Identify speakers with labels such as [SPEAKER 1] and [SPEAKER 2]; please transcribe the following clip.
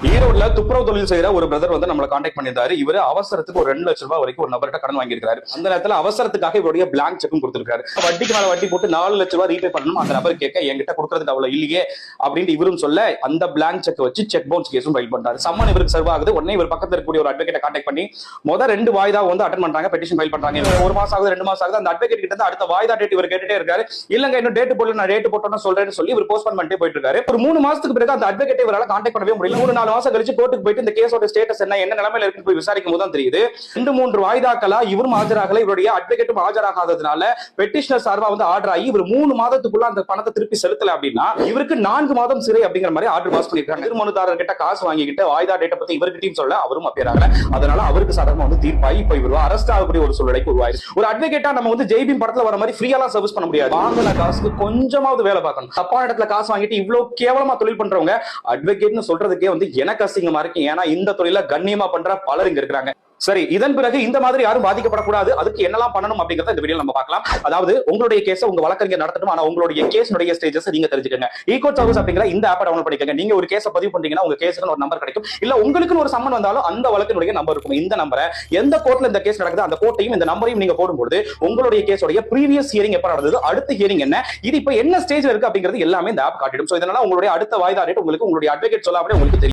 [SPEAKER 1] ஈரோட்ல துப்புரவு தொழில் செய்யற ஒரு பிரதர் வந்து நம்மள கான்டாக்ட் பண்ணியிருந்தாரு. இவரு அவசரத்துக்கு ஒரு 2 லட்சம் ரூபாய் வரைக்கும் ஒரு நபர்கிட்ட கடன் வாங்கியிருக்காரு. அந்த நேரத்துல அவசரத்துக்காக இவருடைய பிளாங்க் செக்கும் கொடுத்திருக்காரு. வட்டிக்கு மேல வட்டி போட்டு 4 லட்சம் ரூபாய் ரீபே பண்ணணும். அந்த நபர் கேட்க என்கிட்ட கொடுக்கறதுக்கு அவ்வளவு இல்லையே அப்படின்னு இவரும் சொல்ல அந்த பிளாங்க் செக் வச்சு செக் பவுன்ஸ் கேஸும் ஃபைல் பண்றாரு. சம்மன் இவருக்கு சர்வ் ஆகுது. உடனே இவர் பக்கத்துல இருக்கக்கூடிய ஒரு அட்வொகேட்டை கான்டாக்ட் பண்ணி முதல் 2 வாய்தா வந்து அட்டெண்ட் பண்றாங்க, பெட்டிஷன் ஃபைல் பண்றாங்க. 1 மாசம் ஆகுது, 2 மாசம் ஆகுது. அந்த அட்வொகேட் கிட்ட இருந்து அடுத்த வாய்தா டேட் இவர் கேட்டுட்டே இருக்காரு. இல்லங்க இன்னும் டேட் போடல, நான் டேட் போட்டோம்னு சொல்றேன்னு சொல்லி இவர் போஸ்ட்போன் பண்ணிட்டே போயிட்டு இருக்காரு. ஒரு 3 மாசத்துக்கு பிறகு அந்த அட்வொகேட்டை இவரால கான்டாக்ட் பண்ணவே முடியல. 3-4 மாசம் கழிச்சு கோர்ட்டுக்கு போயிட்டு இந்த கேஸோட ஸ்டேட்டஸ் என்ன நிலைமையில இருக்குன்னு போய் விசாரிக்கும் போது தான் தெரியுது 2-3 வாய்தாக்களா இவரும் ஆஜராகல, இவருடைய அட்வொகேட்டும் ஆஜராகாததுனால பெட்டிஷனர் சார்பா வந்து ஆர்டர் ஆகி இவர் 3 மாதத்துக்குள்ள அந்த பணத்தை திருப்பி செலுத்தல அப்படின்னா இவருக்கு 4 மாதம் சிறை அப்படிங்கிற மாதிரி ஆர்டர் பாஸ் பண்ணிருக்காங்க. எதிர்மனுதாரர் கிட்ட காசு வாங்கிக்கிட்டு வாய்தா டேட்டை பத்தி இவர்கிட்டயும் சொல்ல அவரும் அப்பியர் ஆகல. அதனால அவருக்கு சாதகமா வந்து தீர்ப்பாகி இப்ப இவர் அரெஸ்ட் ஆகக்கூடிய ஒரு சூழ்நிலைக்கு உருவாயிருச்சு. ஒரு அட்வொகேட்டா நம்ம வந்து ஜெய்பீம் படத்துல வர மாதிரி ஃப்ரீயாலாம் சர்வீஸ் பண்ண முடியாது. வாங்கின காசுக்கு கொஞ்சமாவது வேலை பார்க்கணும். தப்பான இடத்துல காசு வாங்கிட்டு இவ்வளவு கேவலமா தொழில் பண்றவங்க அட்வொகேட்னு சொல்றதுக்கே வந்து எனக்கு அசிங்கமா இருக்கு. ஏன்னா இந்த தொழில கண்ணியமா பண்ற பலர் இங்க இருக்கிறாங்க. சரி, இதன் பிறகு இந்த மாதிரி யாரும் பாதிக்கப்படக்கூடாது, அதுக்கு என்னெல்லாம் பண்ணணும் அப்படிங்கறத இந்த வீடியோ நம்ம பார்க்கலாம். அதாவது உங்களுடைய கேஸை உங்க வழக்கறிஞர் நடத்தணும். ஆனா உங்களுடைய கேஸ்னுடைய ஸ்டேஜஸ் நீங்க தெரிஞ்சுக்கங்க. ஈகோட் சர்வீஸ் அப்படிங்கிற இந்த ஆப்பை டவுன்லோட் பண்ணிக்கங்க. நீங்க ஒரு கேஸை பதிவு பண்றீங்கன்னா உங்க கேஸுக்கு ஒரு நம்பர் கிடைக்கும். இல்ல உங்களுக்கு ஒரு சம்மன் வந்தாலும் அந்த வழக்கினுடைய நம்பர் இருக்கும். இந்த நம்பரை எந்த கோர்ட்ல இந்த கேஸ் நடக்குது அந்த கோர்ட்டையும் இந்த நம்பரையும் நீங்க போடும்போது உங்களுடைய கேஸோட ப்ரீவியஸ் ஹியரிங் எப்ப நடந்தது, அடுத்த ஹியரிங் என்ன, இது இப்ப என்ன ஸ்டேஜ்ல இருக்கு அப்படிங்கிறது எல்லாமே இந்த ஆப் காட்டிடும். சோ இதனால உங்களுடைய அடுத்த வாய்தா டேட் உங்களுக்கு உங்களுடைய அட்வொகேட் சொல்லாமலே உங்களுக்கு தெரியும்.